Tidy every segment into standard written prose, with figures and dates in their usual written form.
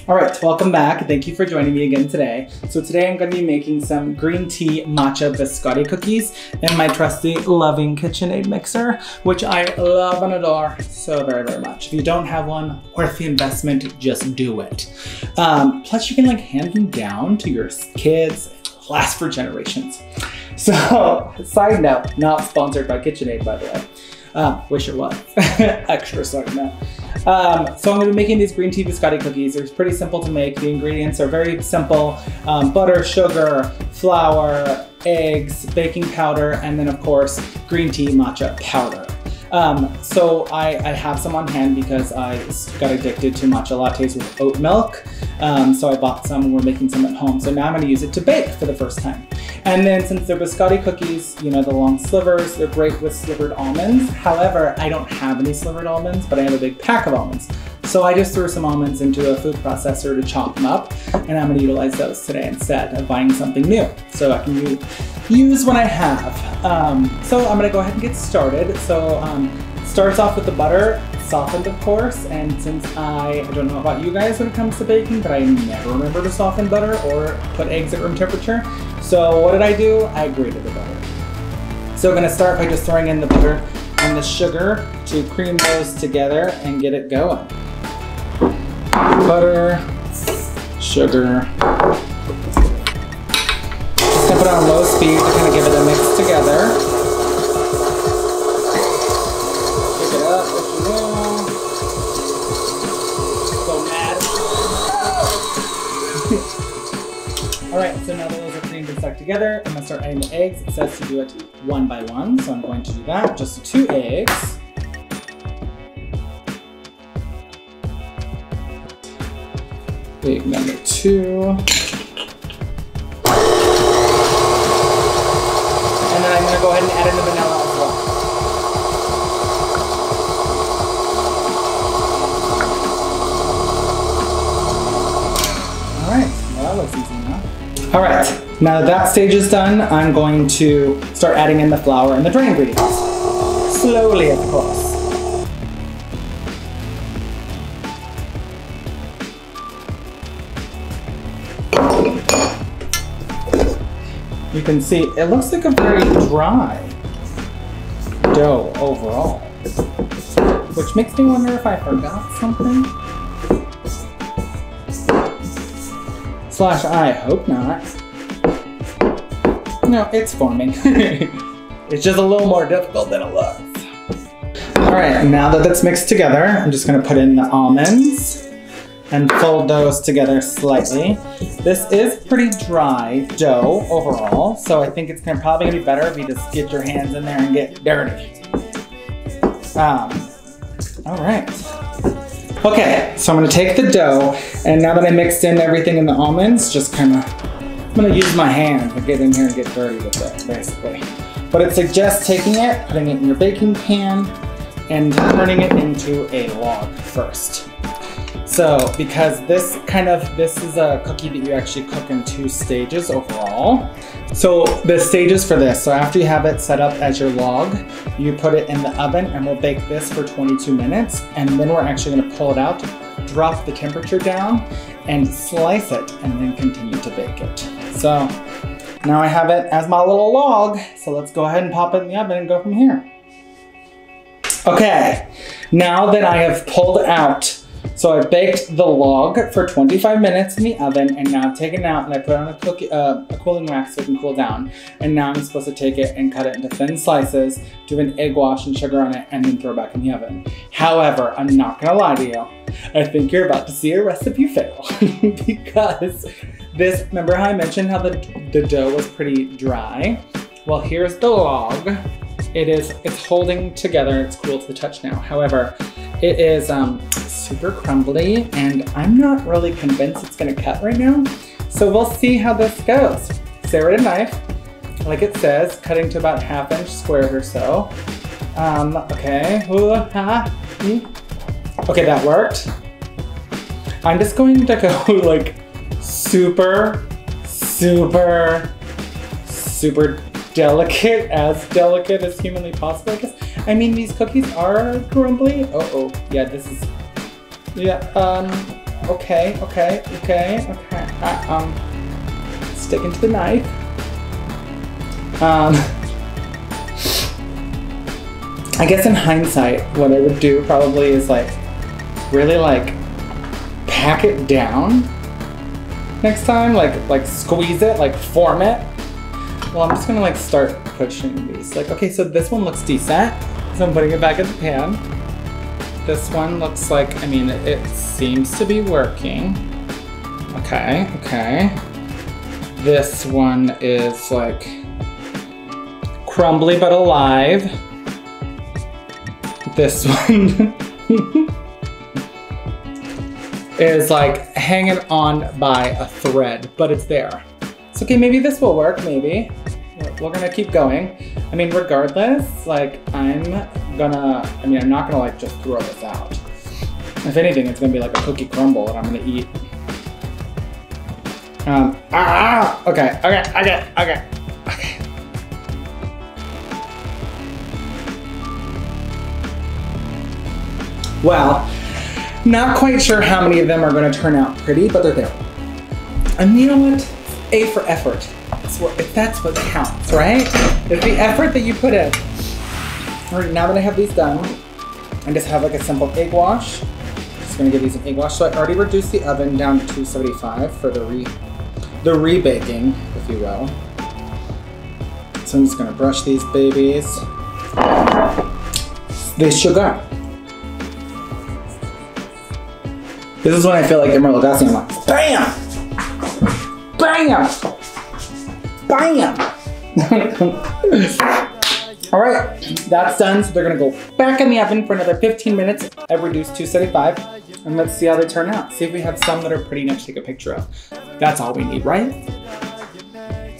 All right, welcome back. Thank you for joining me again today. So today I'm going to be making some green tea matcha biscotti cookies in my trusty loving KitchenAid mixer, which I love and adore so very, very much. If you don't have one, worth the investment, just do it. Plus you can like hand them down to your kids, last for generations. So, side note, not sponsored by KitchenAid, by the way. Wish it was. Extra side note. So I'm going to be making these green tea biscotti cookies. They're pretty simple to make. The ingredients are very simple. Butter, sugar, flour, eggs, baking powder, and then of course, green tea matcha powder. So I have some on hand because I got addicted to matcha lattes with oat milk. So I bought some and we're making some at home. So now I'm going to use it to bake for the first time. And then since they're biscotti cookies, you know, the long slivers, they're great with slivered almonds. However, I don't have any slivered almonds, but I have a big pack of almonds. So I just threw some almonds into a food processor to chop them up, and I'm going to utilize those today instead of buying something new. So I can use what I have. So I'm going to go ahead and get started. So it starts off with the butter, softened of course, and since I don't know about you guys when it comes to baking, but I never remember to soften butter or put eggs at room temperature. So what did I do? I grated the butter. So I'm going to start by just throwing in the butter and the sugar to cream those together and get it going. Butter, sugar. Just gonna put it on low speed to kind of give it a mix together. Pick it up if you will. Go mad. Alright, so now that those are creamed and stuck together, I'm gonna start adding the eggs. It says to do it one by one, so I'm going to do that. Just 2 eggs. Big number 2. And then I'm going to go ahead and add in the vanilla as well. Alright, well that looks easy enough. Alright, now that that stage is done, I'm going to start adding in the flour and the dry ingredients. Slowly, of course. You can see it looks like a very dry dough overall, which makes me wonder if I forgot something. Slash, I hope not. No, it's forming. It's just a little more difficult than it looks. All right, now that that's mixed together, I'm just gonna put in the almonds and fold those together slightly. This is pretty dry dough overall, so I think it's probably gonna be better if you just get your hands in there and get dirty. All right. Okay, so I'm gonna take the dough, and now that I mixed in everything in the almonds, just I'm gonna use my hand to get in here and get dirty with it, basically. But it suggests taking it, putting it in your baking pan, and turning it into a log first. So, because this is a cookie that you actually cook in 2 stages overall. So the stages for this, so after you have it set up as your log, you put it in the oven and we'll bake this for 22 minutes. And then we're actually gonna pull it out, drop the temperature down, and slice it, and then continue to bake it. So now I have it as my little log, so let's go ahead and pop it in the oven and go from here. Okay, now that I have pulled out, so I baked the log for 25 minutes in the oven, and now I've taken it out and I put it on a cooling rack so it can cool down. And now I'm supposed to take it and cut it into thin slices, do an egg wash and sugar on it, and then throw it back in the oven. However, I'm not gonna lie to you. I think you're about to see a recipe fail because this, remember how I mentioned how the dough was pretty dry? Well, here's the log. It's holding together, it's cool to the touch now. However, it is super crumbly and I'm not really convinced it's gonna cut right now. So we'll see how this goes. Serrated knife, like it says, cutting to about 1/2 inch squares or so. Okay, okay, that worked. I'm just going to go like super delicate as humanly possible, I guess. I mean, these cookies are crumbly. Yeah, this is, yeah, Okay. Sticking to the knife. I guess in hindsight, what I would do probably is like, really like, pack it down next time, like squeeze it, like form it. Well, I'm just gonna like start pushing these. Like, okay, so this one looks decent, so I'm putting it back in the pan. This one looks like, I mean, it seems to be working. Okay. This one is like crumbly but alive. This one is like hanging on by a thread, but it's there. It's okay, maybe this will work, maybe. We're gonna keep going. I mean, regardless, like I'm not gonna like just throw this out. If anything, it's gonna be like a cookie crumble that I'm gonna eat. Okay. Well, not quite sure how many of them are going to turn out pretty, but they're there. And you know what? A for effort. That's what counts, right? It's the effort that you put in. All right, now that I have these done, I just have like a simple egg wash. Just going to give these an egg wash. So I already reduced the oven down to 275 for the rebaking, if you will. So I'm just going to brush these babies. The sugar. This is when I feel like Emerald Lagasse. I'm like, BAM! BAM! BAM! All right, that's done. So they're gonna go back in the oven for another 15 minutes. I've reduced 275, and let's see how they turn out. See if we have some that are pretty enough to take a picture of. That's all we need, right?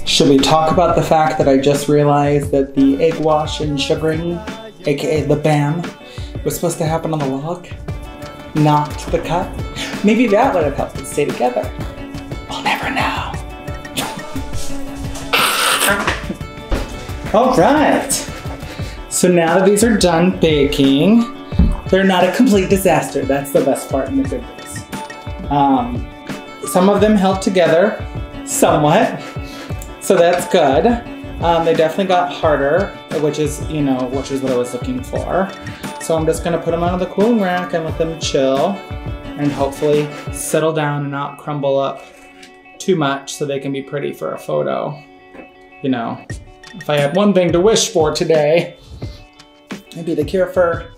Should we talk about the fact that I just realized that the egg wash and sugaring, AKA the BAM, was supposed to happen on the log, not the cup? Maybe that would have helped it stay together. We'll never know. All right. So now that these are done baking, they're not a complete disaster. That's the best part and the good news. Some of them held together somewhat, so that's good. They definitely got harder, which is what I was looking for. So I'm just gonna put them on the cooling rack and let them chill and hopefully settle down and not crumble up too much so they can be pretty for a photo. You know, if I had one thing to wish for today, it'd be the cure for,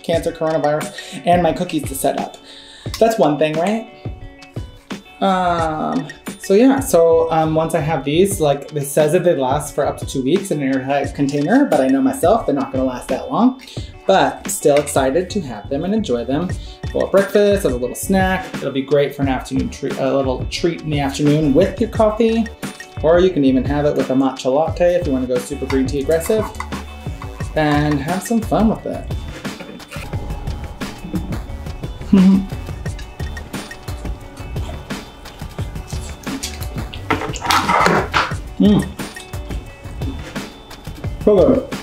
cancer, coronavirus, and my cookies to set up. That's one thing, right? So once I have these, like this says that they last for up to 2 weeks in an airtight container, but I know myself, they're not gonna last that long. But still excited to have them and enjoy them for breakfast, as a little snack. It'll be great for an afternoon treat, a little treat in the afternoon with your coffee. Or you can even have it with a matcha latte if you want to go super green tea aggressive. And have some fun with it. So good.